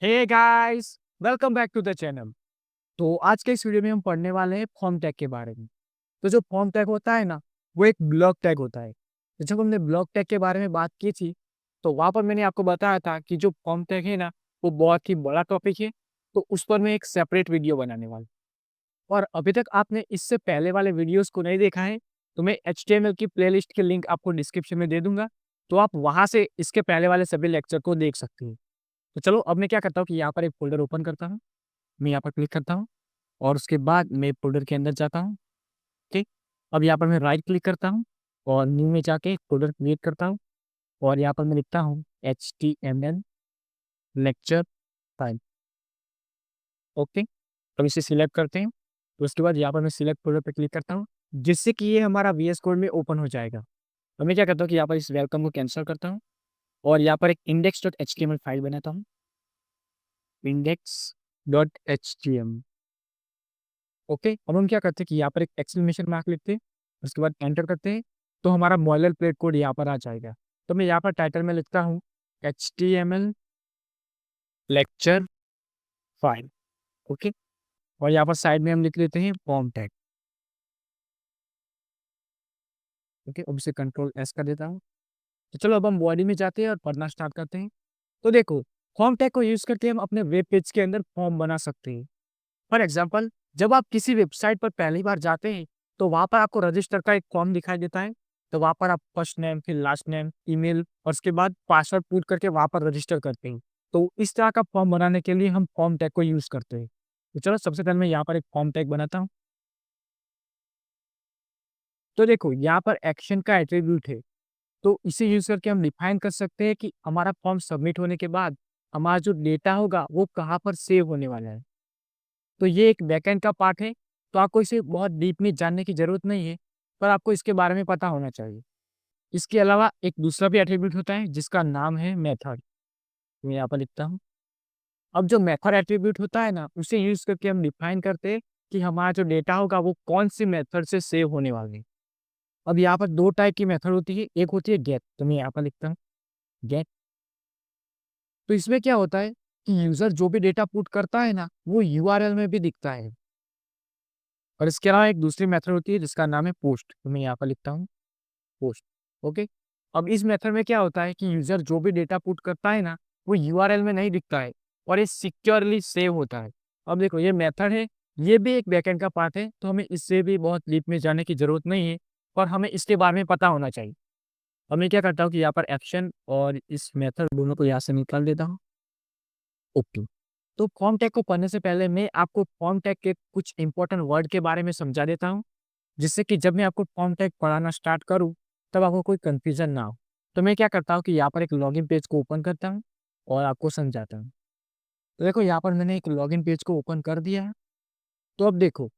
Hey guys, welcome back to the channel. तो आज के इस वीडियो में हम पढ़ने वाले हैं फॉर्म टैग के बारे में। तो जो फॉर्म टैग होता है ना, वो एक ब्लॉक टैग होता है। तो जब हमने ब्लॉक टैग के बारे में बात की थी, तो वहाँ पर मैंने आपको बताया था कि जो फॉर्म टैग है ना, वो बहुत ही बड़ा टॉपिक है। तो उस पर मैं एक सेपरेट वीडियो बनाने वाला हूँ। और अभी तक आपने इससे पहले वाले वीडियोस को नहीं देखा है, तो मैं एचटीएमएल की प्लेलिस्ट की लिंक आपको डिस्क्रिप्शन में दे दूंगा। तो आप वहाँ से इसके पहले वाले सभी लेक्चर को देख सकते हैं। तो चलो अब मैं क्या करता हूँ कि यहाँ पर एक फ़ोल्डर ओपन करता हूँ। मैं यहाँ पर क्लिक करता हूँ और उसके बाद मैं फ़ोल्डर के अंदर जाता हूँ, ठीक? अब यहाँ पर मैं राइट क्लिक करता हूँ और न्यू में जाके एक फ़ोल्डर क्रिएट करता हूँ और यहाँ पर मैं लिखता हूँ एचटीएमएल लेक्चर फाइल, ओके? अब इसे सिलेक्ट करते हैं। तो उसके बाद यहाँ पर मैं सिलेक्ट फ़ोल्डर पे क्लिक करता हूँ, जिससे कि ये हमारा वीएस कोड में ओपन हो जाएगा। अब मैं क्या करता हूँ कि यहाँ पर इस वेलकम को कैंसल करता हूँ और यहाँ पर एक index.html फाइल बनाता हूँ, index.html। ओके, अब हम क्या करते हैं कि यहाँ पर एक एक्सक्लेमेशन मार्क लिखते हैं, उसके बाद एंटर करते हैं, तो हमारा बॉयलर प्लेट कोड यहाँ पर आ जाएगा। तो मैं यहाँ पर टाइटल में लिखता हूँ HTML लेक्चर फाइल, ओके? और यहाँ पर साइड में हम लिख लेते हैं फॉर्म टैग, ओके? अब इसे कंट्रोल एस कर देता हूँ। तो चलो अब हम बॉडी में जाते हैं और पढ़ना स्टार्ट करते हैं। तो देखो, फॉर्म टैग को यूज़ करके हम अपने वेब पेज के अंदर फॉर्म बना सकते हैं। फॉर एग्जाम्पल, जब आप किसी वेबसाइट पर पहली बार जाते हैं, तो वहाँ पर आपको रजिस्टर का एक फॉर्म दिखाई देता है। तो वहाँ पर आप फर्स्ट नेम, फिर लास्ट नेम, ईमेल और उसके बाद पासवर्ड पुट करके वहाँ पर रजिस्टर करते हैं। तो इस तरह का फॉर्म बनाने के लिए हम फॉर्म टैग को यूज़ करते हैं। तो चलो सबसे पहले मैं यहाँ पर एक फॉर्म टैग बनाता हूँ। तो देखो, यहाँ पर एक्शन का एट्रीब्यूट है। तो इसे यूज़ करके हम डिफाइन कर सकते हैं कि हमारा फॉर्म सबमिट होने के बाद हमारा जो डेटा होगा, वो कहाँ पर सेव होने वाला है। तो ये एक बैकएंड का पार्ट है, तो आपको इसे बहुत डीप में जानने की ज़रूरत नहीं है, पर आपको इसके बारे में पता होना चाहिए। इसके अलावा एक दूसरा भी एट्रीब्यूट होता है जिसका नाम है मेथड, मैं यहाँ पर लिखता हूँ। अब जो मेथड एट्रीब्यूट होता है ना, उसे यूज़ करके हम डिफाइन करते हैं कि हमारा जो डेटा होगा वो कौन-सी मेथड से सेव होने वाले हैं। अब यहाँ पर 2 टाइप की मेथड होती है, एक होती है गेट, तो मैं यहाँ पर लिखता हूँ गेट। तो इसमें क्या होता है कि यूज़र जो भी डेटा पुट करता है ना, वो यूआरएल में भी दिखता है। और इसके अलावा एक दूसरी मेथड होती है जिसका नाम है पोस्ट, तो मैं यहाँ पर लिखता हूँ पोस्ट, ओके? अब इस मेथड में क्या होता है कि यूज़र जो भी डेटा पुट करता है ना, वो यूआरएल में नहीं दिखता है और ये सिक्योरली सेव होता है। अब देखो, ये मेथड है, ये भी एक बैकएंड का पार्ट है, तो हमें इससे भी बहुत डीप में जाने की ज़रूरत नहीं है, पर हमें इसके बारे में पता होना चाहिए। अब मैं क्या करता हूँ कि यहाँ पर एक्शन और इस मेथड दोनों को यहाँ से निकाल देता हूँ, ओके। तो फॉर्म टैग को पढ़ने से पहले मैं आपको फॉर्म टैग के कुछ इंपॉर्टेंट वर्ड के बारे में समझा देता हूँ, जिससे कि जब मैं आपको फॉर्म टैग पढ़ाना स्टार्ट करूँ, तब आपको कोई कन्फ्यूज़न ना हो। तो मैं क्या करता हूँ कि यहाँ पर एक लॉगिन पेज को ओपन करता हूँ और आपको समझाता हूँ। तो देखो, यहाँ पर मैंने एक लॉगिन पेज को ओपन कर दिया है। तो अब देखो,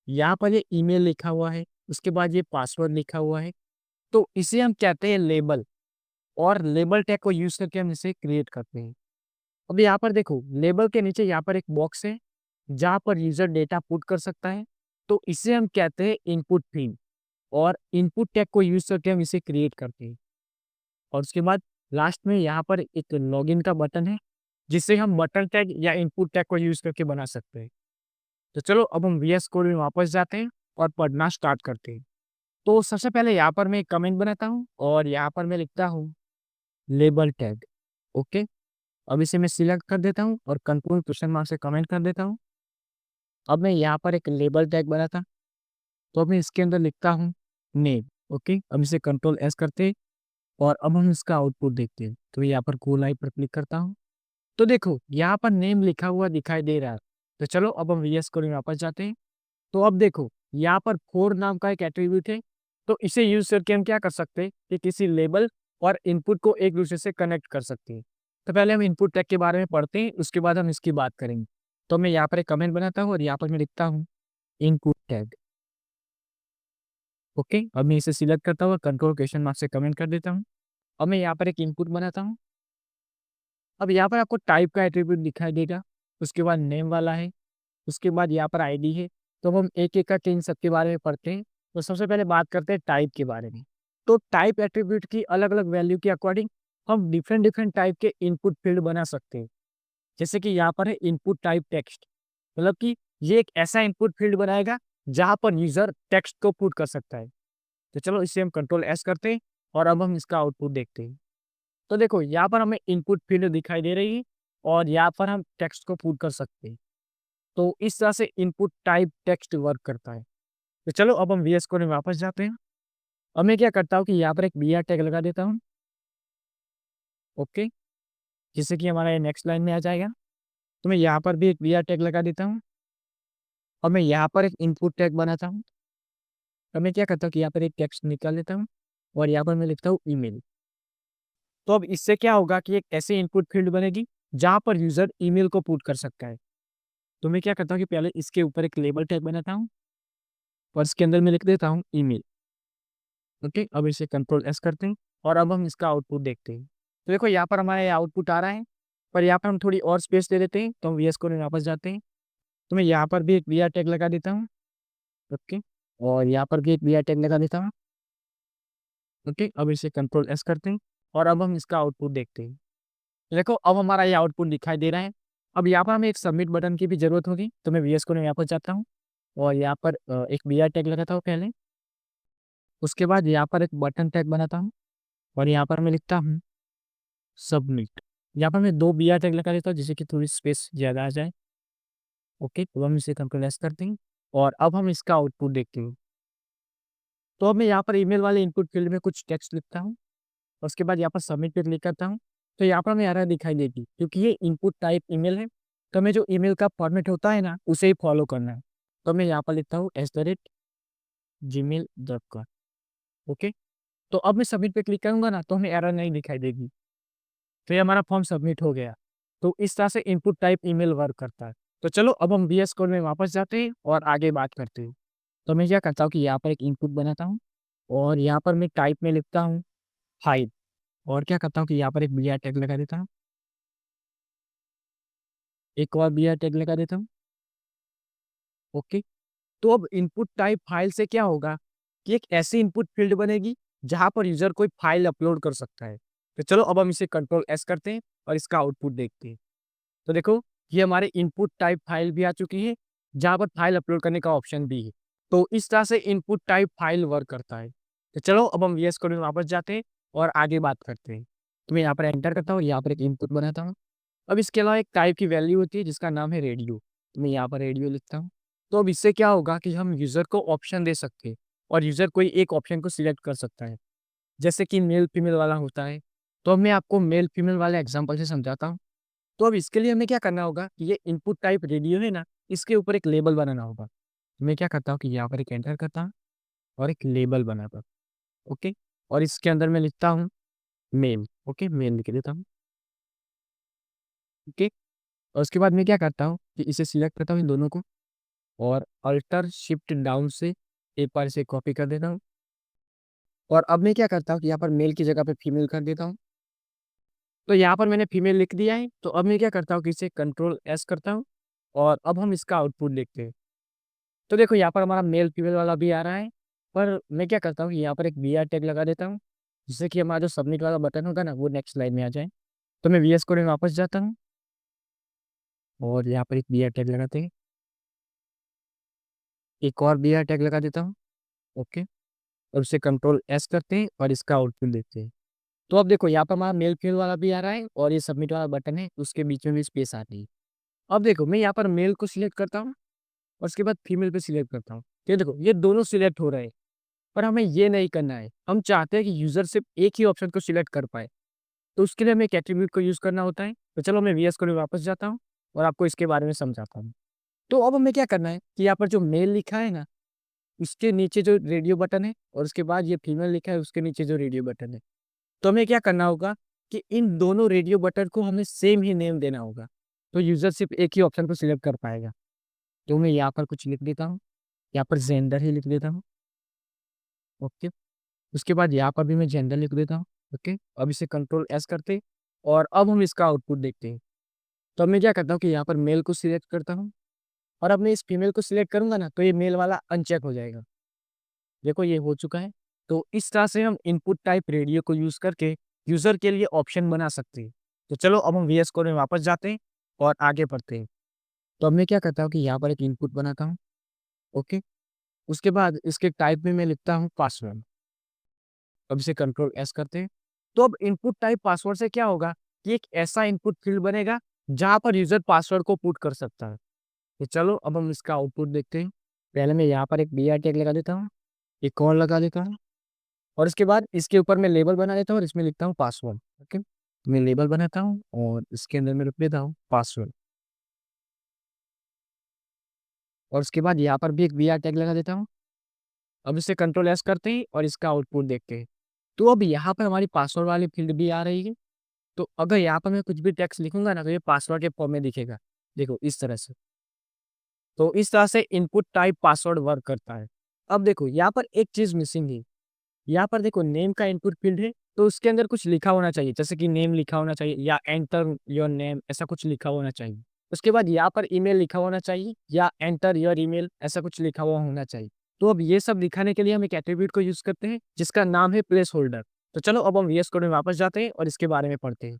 यहाँ पर ये ईमेल लिखा हुआ है, उसके बाद ये पासवर्ड लिखा हुआ है। तो इसे हम कहते हैं लेबल, और लेबल टैग को यूज़ करके हम इसे क्रिएट करते हैं। अब यहाँ पर देखो, लेबल के नीचे यहाँ पर एक बॉक्स है, जहाँ पर यूज़र डेटा पुट कर सकता है। तो इसे हम कहते हैं इनपुट फील्ड, और इनपुट टैग को यूज़ करके हम इसे क्रिएट करते हैं। और उसके बाद लास्ट में यहाँ पर एक लॉगिन का बटन है, जिसे हम बटन टैग या इनपुट टैग को यूज़ करके बना सकते हैं। तो चलो अब हम वीएस कोड में वापस जाते हैं और पढ़ना स्टार्ट करते हैं। तो सबसे पहले यहाँ पर मैं एक कमेंट बनाता हूँ और यहाँ पर मैं लिखता हूँ लेबल टैग, ओके? अब इसे मैं सिलेक्ट कर देता हूँ और कंट्रोल क्वेश्चन मार्क से कमेंट कर देता हूँ। अब मैं यहाँ पर एक लेबल टैग बनाता, तो अब मैं इसके अंदर लिखता हूँ नेम, ओके? अब इसे कंट्रोल एस करते हैं और अब हम इसका आउटपुट देखते हैं। तो यहाँ पर गो लाइव पर क्लिक करता हूँ। तो देखो, यहाँ पर नेम लिखा हुआ दिखाई दे रहा है। तो चलो अब हम वीएस कोड में वापस जाते हैं। तो अब देखो, यहाँ पर फोर नाम का एक एट्रीब्यूट है। तो इसे यूज करके हम क्या कर सकते हैं कि किसी लेबल और इनपुट को एक दूसरे से कनेक्ट कर सकते हैं। तो पहले हम इनपुट टैग के बारे में पढ़ते हैं, उसके बाद हम इसकी बात करेंगे। तो मैं यहाँ पर एक कमेंट बनाता हूँ और यहाँ पर मैं लिखता हूँ इनपुट टैग, ओके? अब मैं इसे सिलेक्ट करता हूँ और कंट्रोल क्वेश्चन मार्क से कमेंट कर देता हूँ। अब मैं यहाँ पर एक इनपुट बनाता हूँ। अब यहाँ पर आपको टाइप का एट्रीब्यूट दिखाई देगा, उसके बाद नेम वाला है, उसके बाद यहाँ पर आईडी है। तो अब हम एक-एक करके इन सब के बारे में पढ़ते हैं। तो सबसे पहले बात करते हैं टाइप के बारे में। तो टाइप एट्रीब्यूट की अलग-अलग वैल्यू के अकॉर्डिंग हम डिफरेंट डिफरेंट टाइप के इनपुट फील्ड बना सकते हैं। जैसे कि यहाँ पर है इनपुट टाइप टेक्स्ट, मतलब कि ये एक ऐसा इनपुट फील्ड बनाएगा जहाँ पर यूज़र टेक्स्ट को पुट कर सकता है। तो चलो इसे हम कंट्रोल एस करते हैं और अब हम इसका आउटपुट देखते हैं। तो देखो यहाँ पर हमें इनपुट फील्ड दिखाई दे रही है और यहाँ पर हम टेक्स्ट को पुट कर सकते हैं। तो इस तरह से इनपुट टाइप टेक्स्ट वर्क करता है। तो चलो अब हम वीएस कोड में वापस जाते हैं। अब मैं क्या करता हूँ कि यहाँ पर एक बीआर टैग लगा देता हूँ। ओके, जिससे कि हमारा ये नेक्स्ट लाइन में आ जाएगा। तो मैं यहाँ पर भी एक बीआर टैग लगा देता हूँ और मैं यहाँ पर एक इनपुट टैग बनाता हूँ। अब मैं क्या करता हूँ कि यहाँ पर एक टेक्स्ट निकाल लेता हूँ और यहाँ पर मैं लिखता हूँ ईमेल। तो अब इससे क्या होगा कि एक ऐसी इनपुट फील्ड बनेगी जहाँ पर यूज़र ईमेल को पुट कर सकता है। तो मैं क्या करता हूँ कि पहले इसके ऊपर एक लेबल टैग बनाता हूँ और इसके अंदर मैं लिख देता हूँ ईमेल। ओके, अब इसे कंट्रोल एस करते हैं और अब हम इसका आउटपुट देखते हैं। तो देखो यहाँ पर हमारा ये आउटपुट आ रहा है, पर यहाँ पर हम थोड़ी और स्पेस दे देते हैं। तो हम वीएस कोड में वापस जाते हैं। तो मैं यहाँ पर भी एक वीआर टैग लगा देता हूँ। ओके, और यहाँ पर भी एक वीआर टैग लगा देता हूँ। ओके, अब इसे कंट्रोल एस करते हैं और अब हम इसका आउटपुट देखते हैं। देखो अब हमारा ये आउटपुट दिखाई दे रहा है। अब यहाँ पर हमें एक सबमिट बटन की भी जरूरत होगी। तो मैं वीएस कोड में यहाँ पर जाता हूँ और यहाँ पर एक वीआर टैग लगाता हूँ पहले। उसके बाद यहाँ पर एक बटन टैग बनाता हूँ और यहाँ पर मैं लिखता हूँ सबमिट। यहाँ पर मैं 2 बीआर टैग लगा देता हूँ जिससे कि थोड़ी स्पेस ज़्यादा आ जाए। ओके, तो हम इसे कंट्रोल एस करते हैं और अब हम इसका आउटपुट देखते हैं। तो अब मैं यहाँ पर ईमेल वाले इनपुट फील्ड में कुछ टेक्स्ट लिखता हूँ और उसके बाद यहाँ पर सबमिट पे क्लिक करता हूँ। तो यहाँ पर हमें एरर दिखाई देगी क्योंकि ये इनपुट टाइप ईमेल है। तो हमें जो ईमेल का फॉर्मेट होता है ना, उसे ही फॉलो करना है। तो मैं यहाँ पर लिखता हूँ @gmail.com। ओके, तो अब मैं सबमिट पे क्लिक करूँगा ना, तो हमें एरर नहीं दिखाई देगी। तो ये हमारा फॉर्म सबमिट हो गया। तो इस तरह से इनपुट टाइप ईमेल वर्क करता है। तो चलो अब हम वीएस कोड में वापस जाते हैं और आगे बात करते हैं। तो मैं क्या करता हूँ कि यहाँ पर एक इनपुट बनाता हूँ और यहाँ पर मैं टाइप में लिखता हूँ हाइड और क्या करता हूँ कि यहाँ पर एक बीआर टैग लगा देता हूँ। एक और बीआर टैग लगा देता हूँ। ओके, तो अब इनपुट टाइप फाइल से क्या होगा कि एक ऐसी इनपुट फील्ड बनेगी जहाँ पर यूजर कोई फाइल अपलोड कर सकता है। तो चलो अब हम इसे कंट्रोल एस करते हैं और इसका आउटपुट देखते हैं। तो देखो ये हमारे इनपुट टाइप फाइल भी आ चुकी है जहाँ पर फाइल अपलोड करने का ऑप्शन भी है। तो इस तरह से इनपुट टाइप फाइल वर्क करता है। तो चलो अब हम वीएस कोड में वापस जाते हैं और आगे बात करते हैं। तो मैं यहाँ पर एंटर करता हूँ, यहाँ पर एक इनपुट बनाता हूँ। अब इसके अलावा एक टाइप की वैल्यू होती है जिसका नाम है रेडियो। तो मैं यहाँ पर रेडियो लिखता हूँ। तो अब इससे क्या होगा कि हम यूज़र को ऑप्शन दे सकते हैं और यूज़र कोई एक ऑप्शन को सिलेक्ट कर सकता है, जैसे कि मेल फीमेल वाला होता है। तो अब मैं आपको मेल फीमेल वाले एग्जाम्पल से समझाता हूँ। तो अब इसके लिए हमें क्या करना होगा कि ये इनपुट टाइप रेडियो है ना, इसके ऊपर एक लेबल बनाना होगा। तो मैं क्या करता हूँ कि यहाँ पर एक एंटर करता हूँ और एक लेबल बनाता हूँ। ओके, और इसके अंदर मैं लिखता हूँ मेल। ओके, मेल लिख देता हूँ। ओके, और उसके बाद मैं क्या करता हूँ कि इसे सिलेक्ट करता हूँ इन दोनों को और अल्टर शिफ्ट डाउन से एक बार इसे कॉपी कर देता हूँ। और अब मैं क्या करता हूँ कि यहाँ पर मेल की जगह पे फीमेल कर देता हूँ। तो यहाँ पर मैंने फीमेल लिख दिया है। तो अब मैं क्या करता हूँ कि इसे कंट्रोल एस करता हूँ और अब हम इसका आउटपुट देखते हैं। तो देखो यहाँ पर हमारा मेल फीमेल वाला भी आ रहा है, पर मैं क्या करता हूँ कि यहाँ पर एक बीआर टैग लगा देता हूँ जिससे कि हमारा जो सबमिट वाला बटन होगा ना, वो नेक्स्ट लाइन में आ जाए। तो मैं वीएस कोड में वापस जाता हूँ और यहाँ पर एक बीआर टैग लगाते हैं, एक और बीआर टैग लगा देता हूँ। ओके, और उसे कंट्रोल एस करते हैं और इसका आउटपुट देखते हैं। तो अब देखो यहाँ पर हमारा मेल फीमेल वाला भी आ रहा है और ये सबमिट वाला बटन है, उसके बीच में भी स्पेस आ रही है। अब देखो मैं यहाँ पर मेल को सिलेक्ट करता हूँ और उसके बाद फीमेल पे सिलेक्ट करता हूँ। ये देखो ये दोनों सिलेक्ट हो रहे हैं, पर हमें ये नहीं करना है। हम चाहते हैं कि यूजर सिर्फ एक ही ऑप्शन को सिलेक्ट कर पाए। तो उसके लिए हमें एक एट्रीब्यूट को यूज करना होता है। तो चलो मैं वीएस कोड में वापस जाता हूँ और आपको इसके बारे में समझाता हूँ। तो अब हमें क्या करना है कि यहाँ पर जो मेल लिखा है ना, उसके नीचे जो रेडियो बटन है और उसके बाद ये फीमेल लिखा है, उसके नीचे जो रेडियो बटन है। तो हमें क्या करना होगा कि इन दोनों रेडियो बटन को हमें सेम ही नेम देना होगा। तो यूजर सिर्फ एक ही ऑप्शन को सिलेक्ट कर पाएगा। तो मैं यहाँ पर कुछ लिख देता हूँ, यहाँ पर जेंडर ही लिख देता हूँ। ओके, उसके बाद यहाँ पर भी मैं जेंडर लिख देता हूँ। ओके, अब इसे कंट्रोल एस करते और अब हम इसका आउटपुट देखते हैं। तो अब मैं क्या करता हूँ कि यहाँ पर मेल को सिलेक्ट करता हूँ और अब मैं इस फीमेल को सिलेक्ट करूंगा ना, तो ये मेल वाला अनचेक हो जाएगा। देखो ये हो चुका है। तो इस तरह से हम इनपुट टाइप रेडियो को यूज करके यूजर के लिए ऑप्शन बना सकते हैं। तो चलो अब हम वीएस कोड में वापस जाते हैं और आगे बढ़ते हैं। तो अब मैं क्या करता हूँ कि यहाँ पर एक इनपुट बनाता हूँ, ओके? उसके बाद इसके टाइप में मैं लिखता हूँ पासवर्ड। अब इसे कंट्रोल एस करते हैं। तो अब इनपुट टाइप पासवर्ड से क्या होगा कि एक ऐसा इनपुट फील्ड बनेगा जहाँ पर यूज़र पासवर्ड को पुट कर सकता है। तो चलो अब हम इसका आउटपुट देखते हैं। पहले मैं यहाँ पर एक BR टैग लगा देता हूँ, एक और लगा देता हूँ और इसके बाद इसके ऊपर मैं लेबल बना देता हूँ और इसमें लिखता हूँ पासवर्ड, ओके? तो मैं लेबल बनाता हूँ और इसके अंदर मैं लिख देता हूँ पासवर्ड और उसके बाद यहाँ पर भी एक BR टैग लगा देता हूँ। अब इसे कंट्रोल एस करते हैं और इसका आउटपुट देखते हैं। तो अब यहाँ पर हमारी पासवर्ड वाली फील्ड भी आ रही है। तो अगर यहाँ पर मैं कुछ भी टेक्स्ट लिखूंगा ना तो ये पासवर्ड के फॉर्म में दिखेगा। देखो इस तरह से। तो इस तरह से इनपुट टाइप पासवर्ड वर्क करता है। अब देखो यहाँ पर एक चीज मिसिंग है। यहाँ पर देखो नेम का इनपुट फील्ड है तो उसके अंदर कुछ लिखा होना चाहिए, जैसे कि नेम लिखा होना चाहिए या एंटर योर नेम ऐसा कुछ लिखा होना चाहिए। उसके बाद यहाँ पर ईमेल लिखा होना चाहिए या एंटर योर ईमेल ऐसा कुछ लिखा हुआ होना चाहिए। तो अब ये सब दिखाने के लिए हम एक एट्रीब्यूट को यूज करते हैं जिसका नाम है प्लेस होल्डर। तो चलो अब हम VS कोड में वापस जाते हैं और इसके बारे में पढ़ते हैं।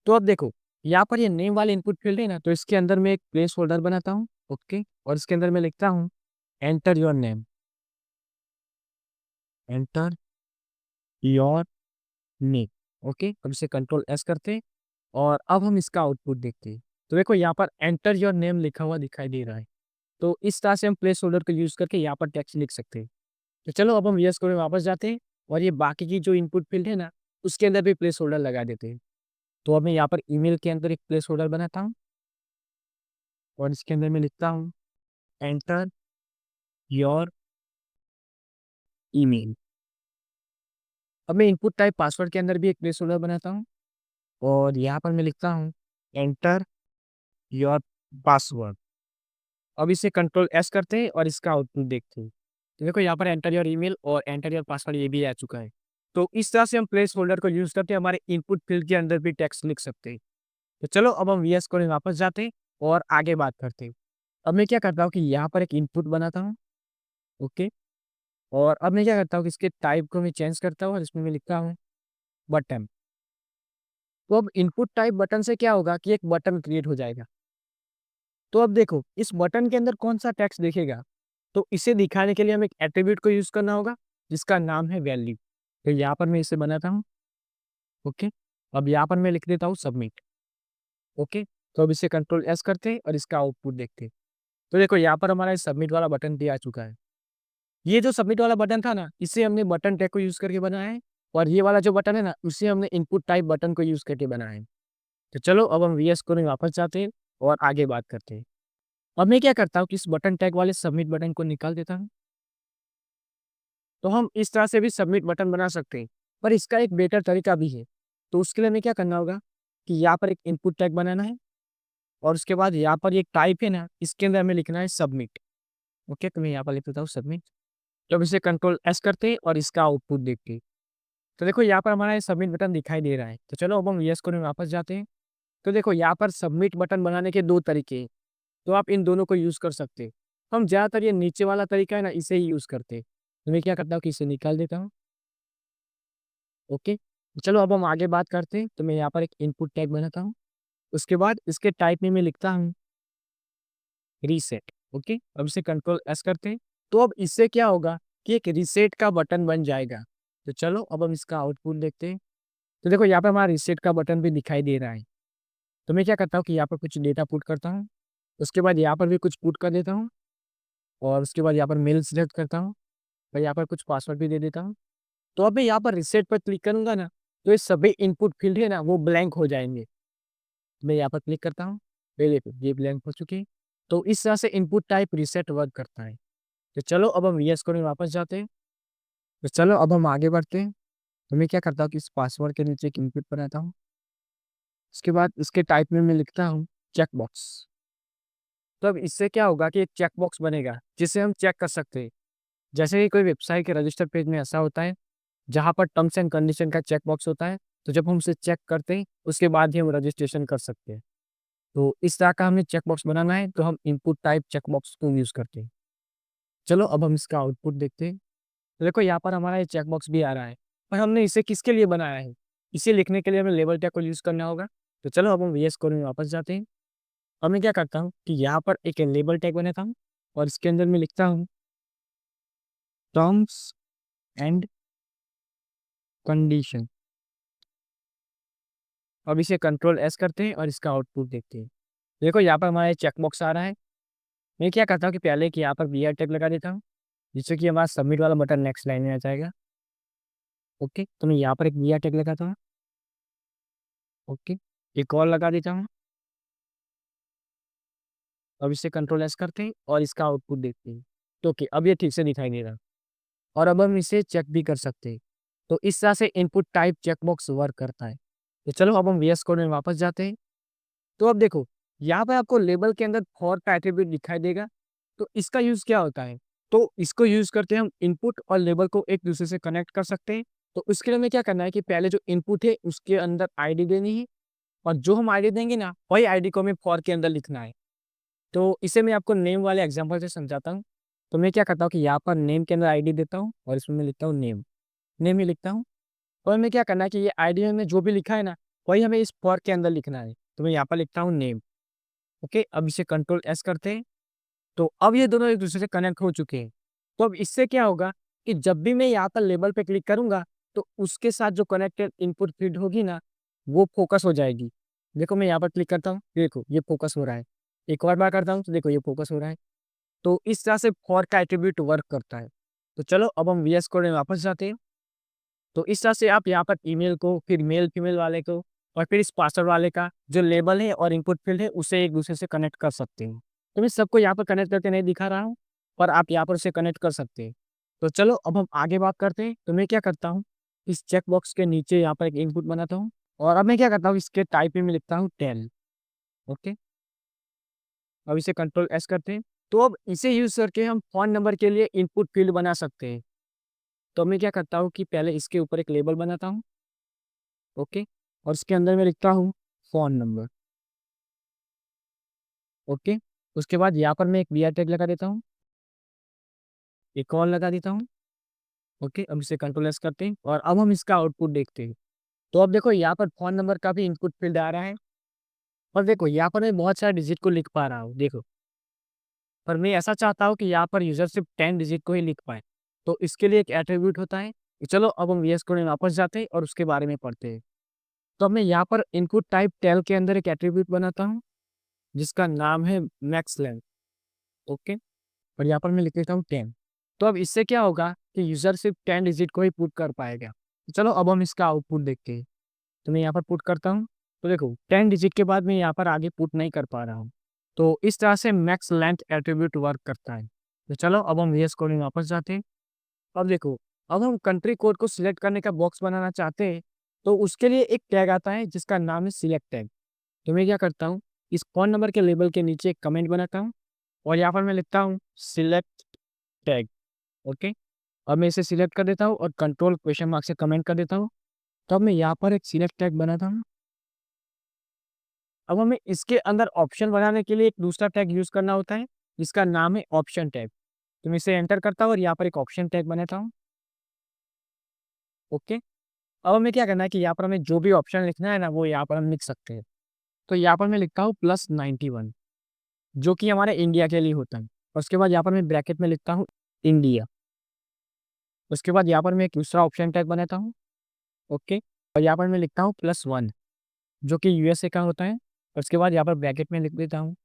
तो अब देखो यहाँ पर ये नेम वाले इनपुट फील्ड है ना, तो इसके अंदर मैं एक प्लेस होल्डर बनाता हूँ, ओके? और इसके अंदर मैं लिखता हूँ enter your name, enter your name, okay? अब इसे कंट्रोल एस करते हैं और अब हम इसका आउटपुट देखते हैं। तो देखो यहाँ पर एंटर योर नेम लिखा हुआ दिखाई दे रहा है। तो इस तरह से हम प्लेस होल्डर को यूज करके यहाँ पर टेक्स्ट लिख सकते हैं। तो चलो अब हम VS कोड में वापस जाते हैं और ये बाकी की जो इनपुट फील्ड है ना उसके अंदर भी प्लेस होल्डर लगा देते हैं। तो अब मैं यहाँ पर ईमेल के अंदर एक प्लेस होल्डर बनाता हूँ और इसके अंदर मैं लिखता हूँ एंटर योर ईमेल। अब मैं इनपुट टाइप पासवर्ड के अंदर भी एक प्लेस होल्डर बनाता हूँ और यहाँ पर मैं लिखता हूँ एंटर योर पासवर्ड। अब इसे कंट्रोल एस करते हैं और इसका आउटपुट देखते हैं। तो देखो यहाँ पर एंटर योर ईमेल और एंटर योर पासवर्ड ये भी आ चुका है। तो इस तरह से हम प्लेस होल्डर को यूज करके हमारे इनपुट फील्ड के अंदर भी टेक्स्ट लिख सकते हैं। तो चलो अब हम VS कोड में वापस जाते हैं और आगे बात करते हैं। अब मैं क्या करता हूँ कि यहाँ पर एक इनपुट बनाता हूँ, ओके? और अब मैं क्या करता हूँ कि इसके टाइप को मैं चेंज करता हूँ और इसमें मैं लिखता हूँ बटन। तो अब इनपुट टाइप बटन से क्या होगा कि एक बटन क्रिएट हो जाएगा। तो अब देखो इस बटन के अंदर कौन सा टेक्स्ट दिखेगा, तो इसे दिखाने के लिए हमें एक एट्रीब्यूट को यूज करना होगा जिसका नाम है वैल्यू। तो यहाँ पर मैं इसे बनाता हूँ, ओके? अब यहाँ पर मैं लिख देता हूँ सबमिट, ओके? तो अब इसे कंट्रोल एस करते हैं और इसका आउटपुट देखते हैं। तो देखो यहाँ पर हमारा सबमिट वाला बटन भी आ चुका है। ये जो सबमिट वाला बटन था ना इसे हमने बटन टैग को यूज करके बनाया है और ये वाला जो बटन है ना उसे हमने इनपुट टाइप बटन को यूज करके बनाया है। तो चलो अब हम VS कोड में वापस जाते हैं और आगे बात करते हैं। अब मैं क्या करता हूँ कि इस बटन टैग वाले सबमिट बटन को निकाल देता हूँ। तो हम इस तरह से भी सबमिट बटन बना सकते हैं, पर इसका एक बेटर तरीका भी है। तो उसके लिए हमें क्या करना होगा कि यहाँ पर एक इनपुट टैग बनाना है और उसके बाद यहाँ पर एक टाइप है ना इसके अंदर हमें लिखना है सबमिट, ओके? तो मैं यहाँ पर लिख देता हूँ सबमिट। जब इसे कंट्रोल एस करते हैं और इसका आउटपुट देखते हैं। तो देखो यहाँ पर हमारा ये सबमिट बटन दिखाई दे रहा है। तो चलो अब हम VS कोड में वापस जाते हैं। तो देखो यहाँ पर सबमिट बटन बनाने के 2 तरीके हैं, तो आप इन दोनों को यूज़ कर सकते हैं। हम ज़्यादातर ये नीचे वाला तरीका है ना इसे ही यूज़ करते हैं। तो मैं क्या करता हूँ कि इसे निकाल देता हूँ, ओके? तो चलो अब हम आगे बात करते हैं। तो मैं यहाँ पर एक इनपुट टैग बनाता हूँ। उसके बाद इसके टाइप में मैं लिखता हूँ रीसेट, ओके? अब इसे कंट्रोल एस करते हैं। तो अब इससे क्या होगा कि एक रीसेट का बटन बन जाएगा। तो चलो अब हम इसका आउटपुट देखते हैं। तो देखो यहाँ पे हमारा रीसेट का बटन भी दिखाई दे रहा है। तो मैं क्या करता हूँ कि यहाँ पर कुछ डेटा पुट करता हूँ, उसके बाद यहाँ पर भी कुछ पुट कर देता हूँ और उसके बाद यहाँ पर मेल सिलेक्ट करता हूँ और यहाँ पर कुछ पासवर्ड भी दे देता हूँ। तो अब मैं यहाँ पर रीसेट पर क्लिक करूँगा ना, तो ये सभी इनपुट फील्ड है ना वो ब्लैंक हो जाएंगे। मैं यहाँ पर क्लिक करता हूँ, ये देखो ये ब्लैंक हो चुके हैं। तो इस तरह से इनपुट टाइप रीसेट वर्क करता है। तो चलो अब हम VS कोड में वापस जाते हैं। तो चलो अब हम आगे बढ़ते हैं। तो मैं क्या करता हूँ कि इस पासवर्ड के नीचे एक इनपुट बनाता हूँ। उसके बाद इसके टाइप में मैं लिखता हूँ चेक बॉक्स। तो अब इससे क्या होगा कि एक चेक बॉक्स बनेगा जिसे हम चेक कर सकते हैं। जैसे कि कोई वेबसाइट के रजिस्टर पेज में ऐसा होता है जहाँ पर टर्म्स एंड कंडीशन का चेक बॉक्स होता है। तो जब हम उसे चेक करते हैं उसके बाद ही हम रजिस्ट्रेशन कर सकते हैं। तो इस तरह का हमें चेक बॉक्स बनाना है तो हम इनपुट टाइप चेक बॉक्स को यूज़ करते हैं। चलो अब हम इसका आउटपुट देखते हैं। तो देखो यहाँ पर हमारा ये चेक बॉक्स भी आ रहा है, पर हमने इसे किसके लिए बनाया है? इसे लिखने के लिए हमें लेबल टैग को यूज़ करना होगा। तो चलो अब हम VS कोड में वापस जाते हैं अब मैं क्या करता हूँ कि यहाँ पर एक लेबल टैग बनाता हूँ और इसके अंदर मैं लिखता हूँ टर्म्स एंड कंडीशन। अब इसे कंट्रोल एस करते हैं और इसका आउटपुट देखते हैं। देखो यहाँ पर हमारा चेक बॉक्स आ रहा है। मैं क्या करता हूँ कि पहले कि यहाँ पर वी आर टैग लगा देता हूँ, जिससे कि हमारा सबमिट वाला बटन नेक्स्ट लाइन में आ जाएगा। ओके, तो मैं यहाँ पर एक वी आर टैग लगाता हूँ। ओके, एक और लगा देता हूँ। अब इसे कंट्रोल एस करते हैं और इसका आउटपुट देखते हैं। तो ओके, अब ये ठीक से दिखाई दे रहा। और अब हम इसे चेक भी कर सकते हैं। तो इस तरह से इनपुट टाइप चेकबॉक्स वर्क करता है। तो चलो अब हम वीएस कोड में वापस जाते हैं। तो अब देखो, यहाँ पे आपको लेबल के अंदर फॉर का एट्रीब्यूट दिखाई देगा। तो इसका यूज क्या होता है? तो इसको यूज करके हम इनपुट और लेबल को एक दूसरे से कनेक्ट कर सकते हैं। तो उसके लिए हमें क्या करना है कि पहले जो इनपुट है उसके अंदर आईडी देनी है, और जो हम आईडी देंगे ना, वही आईडी को हमें फॉर के अंदर लिखना है। तो इसे मैं आपको नेम वाले एग्जांपल से समझाता हूँ। तो मैं क्या करता हूँ कि यहाँ पर नेम के अंदर आईडी देता हूँ और इसमें मैं लिखता हूँ नेम। नेम ही लिखता हूँ। और हमें क्या करना है कि ये आईडी में जो भी लिखा है ना, वही हमें इस फॉर के अंदर लिखना है। तो मैं यहाँ पर लिखता हूँ नेम। ओके, अब इसे कंट्रोल एस करते हैं। तो अब ये दोनों एक दूसरे से कनेक्ट हो चुके हैं। तो अब इससे क्या होगा कि जब भी मैं यहाँ पर लेबल पे क्लिक करूंगा, तो उसके साथ जो कनेक्टेड इनपुट फीड होगी ना, वो फोकस हो जाएगी। देखो मैं यहाँ पर क्लिक करता हूँ, देखो ये फोकस हो रहा है। एक और बार करता हूँ तो देखो ये फोकस हो रहा है। तो इस तरह से फॉर का एट्रीब्यूट वर्क करता है। तो चलो अब हम वीएस कोड में वापस जाते हैं। तो इस तरह से आप यहाँ पर ईमेल को, फिर मेल फीमेल वाले को, और फिर इस पासवर्ड वाले का जो लेबल है और इनपुट फील्ड है उसे एक दूसरे से कनेक्ट कर सकते हैं। तो मैं सबको यहाँ पर कनेक्ट करके नहीं दिखा रहा हूँ, पर आप यहाँ पर उसे कनेक्ट कर सकते हैं। तो चलो अब हम आगे बात करते हैं। तो मैं क्या करता हूँ, इस चेक बॉक्स के नीचे यहाँ पर एक इनपुट बनाता हूँ, और अब मैं क्या करता हूँ, इसके टाइप में मैं लिखता हूँ 10। ओके, अब इसे कंट्रोल एस करते हैं। तो अब इसे यूज करके हम फोन नंबर के लिए इनपुट फील्ड बना सकते हैं। तो मैं क्या करता हूँ कि पहले इसके ऊपर एक लेबल बनाता हूँ। ओके, और इसके अंदर मैं लिखता हूँ फोन नंबर। ओके, उसके बाद यहाँ पर मैं एक वी आर टैग लगा देता हूँ, एक और लगा देता हूँ। ओके, अब इसे कंट्रोल एस करते हैं और अब हम इसका आउटपुट देखते हैं। तो अब देखो यहाँ पर फोन नंबर का भी इनपुट फील्ड आ रहा है, और देखो यहाँ पर मैं बहुत सारे डिजिट को लिख पा रहा हूँ, देखो। पर मैं ऐसा चाहता हूँ कि यहाँ पर यूजर सिर्फ 10 डिजिट को ही लिख पाए। तो इसके लिए एक एट्रीब्यूट होता है। चलो अब हम वीएस कोड में वापस जाते हैं और उसके बारे में पढ़ते हैं। तो अब मैं यहाँ पर इनपुट टाइप टेल के अंदर एक एट्रीब्यूट बनाता हूँ, जिसका नाम है मैक्स लेंथ। ओके, और यहाँ पर मैं लिख देता हूँ 10। तो अब इससे क्या होगा कि यूजर सिर्फ 10 डिजिट को ही पुट कर पाएगा। तो चलो अब हम इसका आउटपुट देखते हैं। तो मैं यहाँ पर पुट करता हूँ। तो देखो 10 डिजिट के बाद मैं यहाँ पर आगे पुट नहीं कर पा रहा हूँ। तो इस तरह से मैक्स लेंथ एट्रीब्यूट वर्क करता है। तो चलो अब हम वीएस कोड में वापस जाते हैं। अब देखो, अब हम कंट्री कोड को सिलेक्ट करने का बॉक्स बनाना चाहते हैं। तो उसके लिए एक टैग आता है जिसका नाम है सिलेक्ट टैग। तो मैं क्या करता हूँ, इस फोन नंबर के लेबल के नीचे एक कमेंट बनाता हूँ, और यहाँ पर मैं लिखता हूँ सिलेक्ट टैग। ओके, अब मैं इसे सिलेक्ट कर देता हूँ और कंट्रोल क्वेश्चन मार्क से कमेंट कर देता हूँ। तब मैं यहाँ पर एक सिलेक्ट टैग बनाता हूँ। अब हमें इसके अंदर ऑप्शन बनाने के लिए एक दूसरा टैग यूज करना होता है, जिसका नाम है ऑप्शन टैग। तो मैं इसे एंटर करता हूँ और यहाँ पर एक ऑप्शन टैग बनाता हूँ। ओके, अब हमें क्या करना है कि यहाँ पर हमें जो भी ऑप्शन लिखना है ना, वो यहाँ पर हम लिख सकते हैं। तो यहाँ पर मैं लिखता हूँ +91, जो कि हमारे इंडिया के लिए होता है। और उसके बाद यहाँ पर मैं ब्रैकेट में लिखता हूँ इंडिया। उसके बाद यहाँ पर मैं एक दूसरा ऑप्शन टैग बनाता हूँ। ओके, और यहाँ पर मैं लिखता हूँ +1, जो कि यूएसए का होता है। और उसके बाद यहाँ पर ब्रैकेट में लिख देता हूँ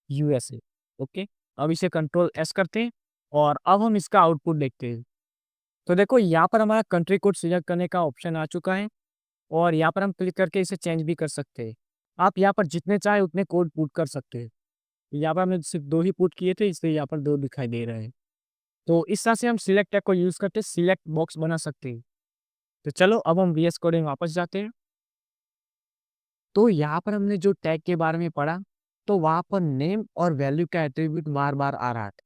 यूएसए। ओके, अब इसे कंट्रोल एस करते हैं और अब हम इसका आउटपुट देखते हैं। तो देखो यहाँ पर हमारा कंट्री कोड सिलेक्ट करने का ऑप्शन आ चुका है, और यहाँ पर हम क्लिक करके इसे चेंज भी कर सकते हैं। आप यहाँ पर जितने चाहे उतने कोड पुट कर सकते हैं। यहाँ पर हमने सिर्फ 2 ही पुट किए थे, इसलिए यहाँ पर 2 दिखाई दे रहे हैं। तो इस तरह से हम सिलेक्ट टैग को यूज करके सिलेक्ट बॉक्स बना सकते हैं। तो चलो अब हम वीएस कोड में वापस जाते हैं। तो यहाँ पर हमने जो टैग के बारे में पढ़ा, तो वहाँ पर नेम और वैल्यू का एट्रीब्यूट बार बार आ रहा था।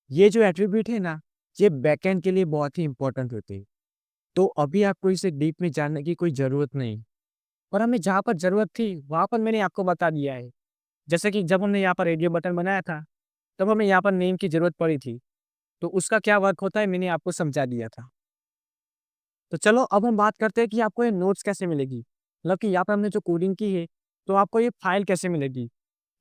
ये जो एट्रीब्यूट है ना, ये बैकएंड के लिए बहुत ही इंपॉर्टेंट होते हैं। तो अभी आपको इसे डीप में जानने की कोई ज़रूरत नहीं, और हमें जहाँ पर ज़रूरत थी वहाँ पर मैंने आपको बता दिया है। जैसे कि जब हमने यहाँ पर रेडियो बटन बनाया था, तब हमें यहाँ पर नेम की ज़रूरत पड़ी थी। तो उसका क्या वर्क होता है मैंने आपको समझा दिया था। तो चलो अब हम बात करते हैं कि आपको ये नोट्स कैसे मिलेगी। मतलब कि यहाँ पर हमने जो कोडिंग की है, तो आपको ये फाइल कैसे मिलेगी।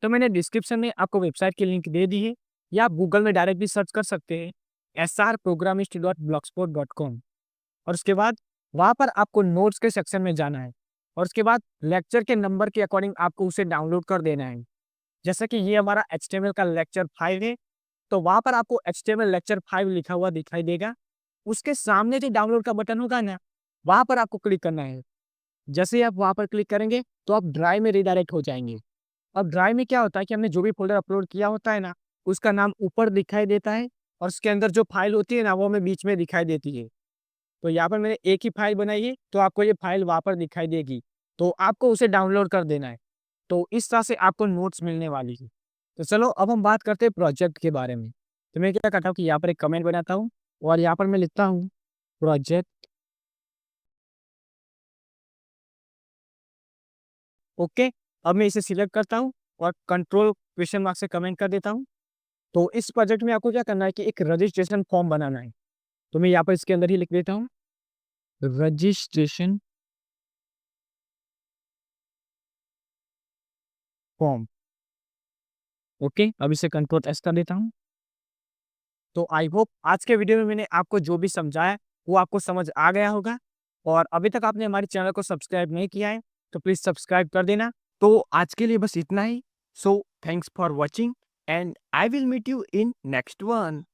तो मैंने डिस्क्रिप्शन में आपको वेबसाइट की लिंक दे दी है, या आप गूगल में डायरेक्ट भी सर्च कर सकते हैं srprogramist.blogspot.com। और उसके बाद वहाँ पर आपको नोट्स के सेक्शन में जाना है, और उसके बाद लेक्चर के नंबर के अकॉर्डिंग आपको उसे डाउनलोड कर देना है। जैसा कि ये हमारा एचटीएमएल का लेक्चर 5 है, तो वहाँ पर आपको एचटीएमएल लेक्चर 5 लिखा हुआ दिखाई देगा। उसके सामने जो डाउनलोड का बटन होगा ना, वहाँ पर आपको क्लिक करना है। जैसे ही आप वहाँ पर क्लिक करेंगे, तो आप ड्राइव में रिडायरेक्ट हो जाएँगे। अब ड्राइव में क्या होता है कि हमने जो भी फ़ोल्डर अपलोड किया होता है ना, उसका नाम ऊपर दिखाई देता है, और उसके अंदर जो फ़ाइल होती है ना, वो हमें बीच में दिखाई देती है। तो यहाँ पर मैंने एक ही फ़ाइल बनाई है, तो आपको ये फ़ाइल वहाँ पर दिखाई देगी। तो आपको उसे डाउनलोड कर देना है। तो इस तरह से आपको नोट्स मिलने वाली है। तो चलो अब हम बात करते हैं प्रोजेक्ट के बारे में। तो मैं क्या करता हूँ कि यहाँ पर एक कमेंट बनाता हूँ, और यहाँ पर मैं लिखता हूँ प्रोजेक्ट। ओके, अब मैं इसे सिलेक्ट करता हूँ और कंट्रोल क्वेश्चन मार्क से कमेंट कर देता हूँ। तो इस प्रोजेक्ट में आपको क्या करना है कि एक रजिस्ट्रेशन फॉर्म बनाना है। तो मैं यहाँ पर इसके अंदर ही लिख देता हूँ, रजिस्ट्रेशन फॉर्म। ओके, अब इसे कंट्रोल एस कर देता हूँ। तो आई होप आज के वीडियो में मैंने आपको जो भी समझाया वो आपको समझ आ गया होगा, और अभी तक आपने हमारे चैनल को सब्सक्राइब नहीं किया है तो प्लीज़ सब्सक्राइब कर देना। तो आज के लिए बस इतना ही। So thanks for watching, and I will meet you in next one.